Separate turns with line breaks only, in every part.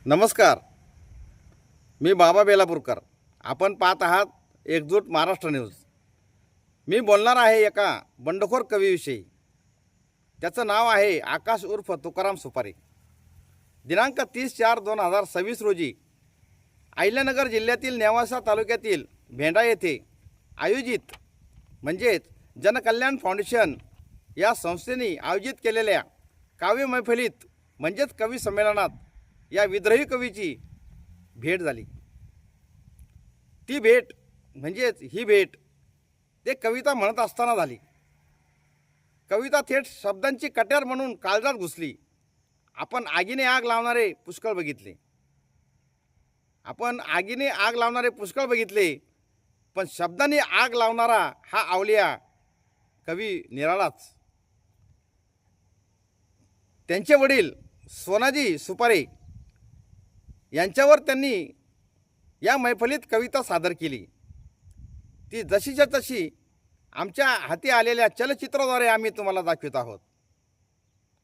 नमस्कार. मी बाबा बेलापूरकर. आपण पाहत आहात एकजूट महाराष्ट्र न्यूज. मी बोलणार आहे एका बंडखोर कवीविषयी. त्याचं नाव आहे आकाश उर्फ तुकाराम सुपारे. दिनांक 30/4/2026 रोजी अहिल्यानगर जिल्ह्यातील नेवासा तालुक्यातील भेंडा येथे आयोजित म्हणजेच जनकल्याण फाउंडेशन या संस्थेने आयोजित केलेल्या काव्य मैफिलीत म्हणजेच कवी संमेलनात या विद्रोही कवीची भेट झाली. ती भेट म्हणजेच ही भेट ते कविता म्हणत असताना झाली. कविता थेट शब्दांची कट्यार म्हणून काळजात घुसली. आपण आगीने आग लावणारे पुष्कळ बघितले. पण शब्दांनी आग लावणारा हा आवलिया कवी निराळाच. त्यांचे वडील सोनाजी सुपारे यांच्यावर त्यांनी या मैफिलीत कविता सादर केली. ती जशीच्या तशी आमच्या हाती आलेल्या चलचित्राद्वारे आम्ही तुम्हाला दाखवित आहोत.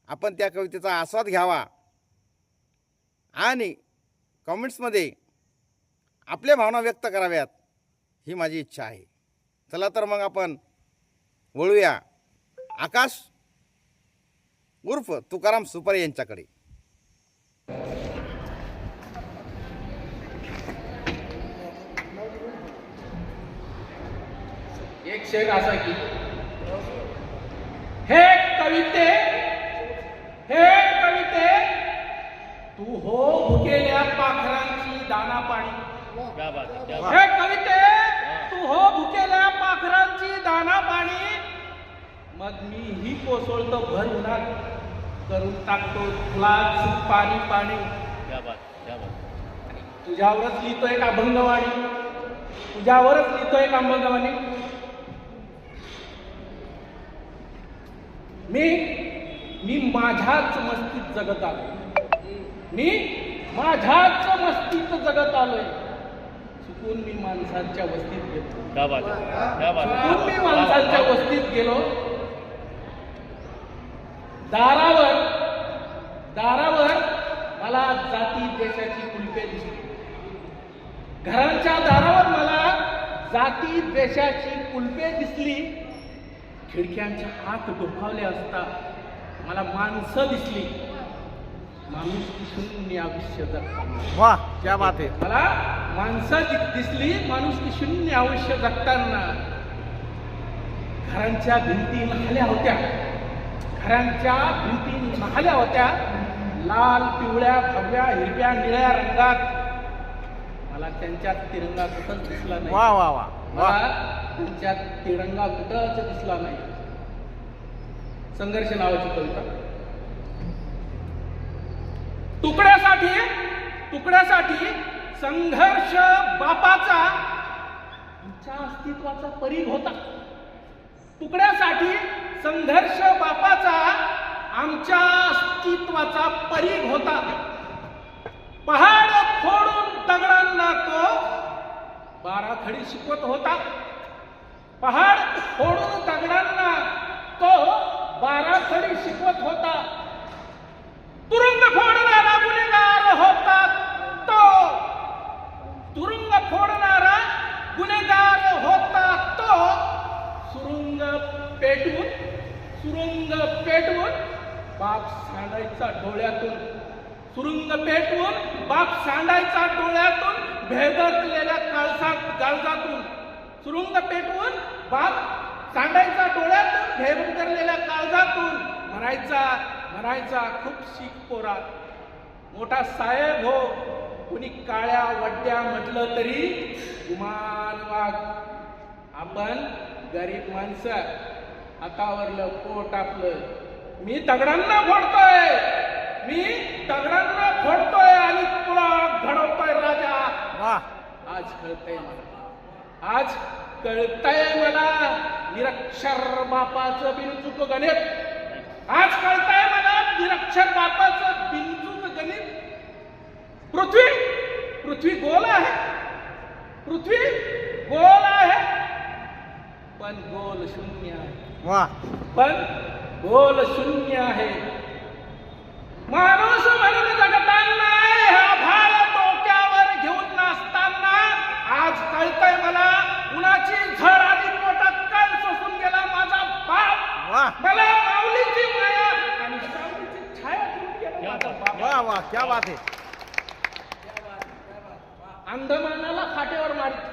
आपण त्या कवितेचा आस्वाद घ्यावा आणि कमेंट्समध्ये आपल्या भावना व्यक्त कराव्यात ही माझी इच्छा आहे. चला तर मग आपण वळूया आकाश उर्फ तुकाराम सुपारे यांच्याकडे.
एक शेर असा की हे कविते तू हो भुकेल्या पाखरांची दाना पाणी. हे कविते तू हो भुकेल्या पाखरांची दाना पाणी. मग मी ही कोसळतो भर उन्हात करून टाकतो तुलाच पाणी पाणी. तुझ्यावरच लिहितोय का अभंगवाणी, तुझ्यावरच लिहितोय का अभंगवाणी. मी माझ्याच मस्तीत जगत आलोय. माझ्याच मस्तीत जगत आलोय. चुकून मी माणसांच्या वस्तीत गेलो. चुकून मी माणसांच्या वस्तीत गेलो. दारावर मला जाती देशाची कुलपे दिसली. घरांच्या दारावर मला जाती देशाची कुलपे दिसली. खिडक्यांच्या आत डोकावले असता मला माणसं दिसली. माणुसकी शून्य आयुष्य जगताना.
वाह, क्या बात आहे.
मला माणसं दिसली माणुसकी शून्य आयुष्य जगताना. घरांच्या भिंती न्हाल्या होत्या. लाल पिवळ्या भगव्या हिरव्या निळ्या रंगात. मला त्यांच्यात तिरंगा कुठंच दिसला नाही.
वा वा वा.
मला त्यांच्यात तिरंगा कुठंच दिसला नाही. संघर्ष नावाची कविता. तुकड्यासाठी संघर्ष बापाचा आमच्या अस्तित्वाचा परीघ होता. तुकड्यासाठी संघर्ष बापाचा आमच्या अस्तित्वाचा परीघ होता. पहाड फोडून दगडांना तो 12 खडी शिकवत होता. पहाड फोडून दगडांना तो 12 खडी शिकवत होता. तुरुंग फोडणारा गुन्हेगार होता तो. तुरुंग फोडणारा गुन्हेगार होता तो. सुरुंग पेटवून बाप सांडायचा डोळ्यातून. सुरुंग पेटवून बाप सांडायचा डोळ्यातून भेदकलेल्या काळजातून. सुरुंग पेटवून बाप सांडायचा डोळ्यातून भेदकलेल्या काळजातून. म्हणायचा खूप शिक पोरा, मोठा साहेब हो. कुणी काळ्या वड्या म्हटलं तरी गुमान वाघ. आपण गरीब माणसं, हातावरलं पोट आपलं. मी दगडांना फोडतोय आणि तुला घडवतोय राजा. आज कळतंय मला निरक्षर बापाचं बिनचूक गणित. आज कळतंय मला निरक्षर बापाचं बिनचूक गणित. पृथ्वी गोल आहे. पण गोल शून्य आहे. माणूस म्हणून जगताना हा
वाह वाह क्या बात है.
अंदमानाला फाट्यावर मारीत,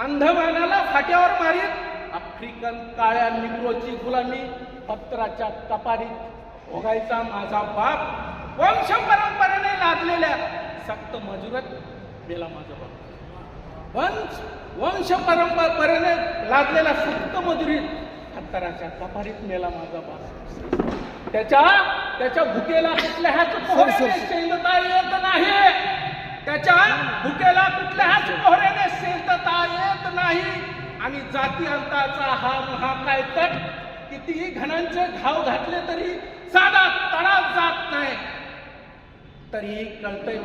अंदमानाला फाट्यावर मारीत, आफ्रिकन काळ्या निग्रोची गुलामी पत्राच्या कपारीत भोगायचा माझा बाप, वंश परंपरेने लादलेल्या सक्त मजुरात मेला माझा बाप, वंश परंपरेने लादलेल्या सक्त मजुरीत पत्राच्या कपारीत मेला माझा बाप. त्याच्या भुकेला कुठल्याच पोहऱ्याने शेंदता येत नाही, त्याच्या भुकेला कुठल्याच पोहऱ्याने शेंदता येत नाही. आणि जाती अंताचा हा महाकाय तट कितीही घणांचे घाव घातले तरी साधा तडा जात नाही. तरीही कळतंय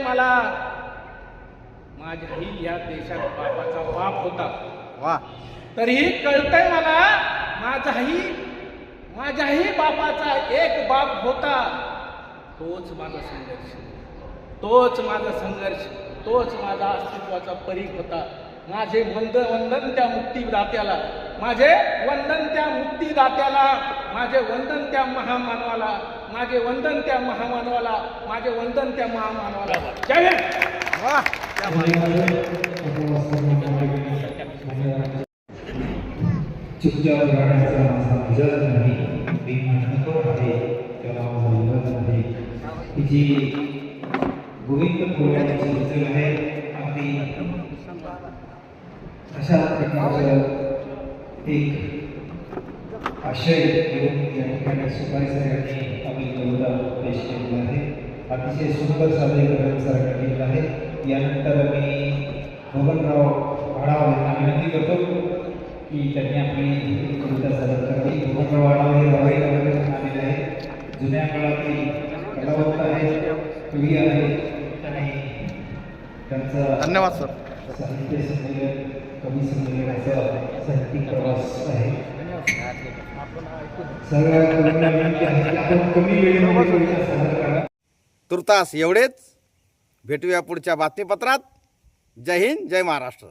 मला माझ्याही या देशात बापाचा बाप होता.
वाह.
तरीही कळतंय मला माझ्याही बापाचा एक बाप होता. तोच माझा संघर्ष, तोच माझा अस्तित्वाचा परीघ होता. माझे वंदन त्या मुक्तिदात्याला, माझे वंदन त्या मुक्तिदात्याला, माझे वंदन त्या महामानवाला, माझे वंदन त्या महामानवाला, माझे वंदन त्या महामानवाला. जय हिंद.
वाह.
चुपचाप राहण्याचा माझा विचार नाही, मी म्हणतो आहे त्याला माझा विरोध नाही. ही जी गोविंद पुरवण्याची गझल आहे, अगदी अशा प्रकारचं एक आशय घेऊन या ठिकाणी सुपारी साहेबांनी आपली कविता पेश केलेला आहे. अतिशय सुंदर सादरीकरण सरांनी केलेलं आहे. यानंतर मी बबनराव आढाव यांना विनंती करतो की त्यांनी आपली कविता सादर करावी. बबनराव आढाव हे रवाई तालुक्यातून आलेले आहेत, जुन्या काळातील कलावंत आहेत, कवी आहेत आणि त्यांचा
धन्यवाद सर.
साहित्य संमेलन, कवी संमेलनाचा साहित्यिक प्रवास आहे. सगळ्या कवींना विनंती आहे की आपण कमी वेळेमध्ये कविता सादर करा.
तुर्तास एवढेच. भेटूया पुढच्या बातमीपत्रात. जय हिंद, जय महाराष्ट्र.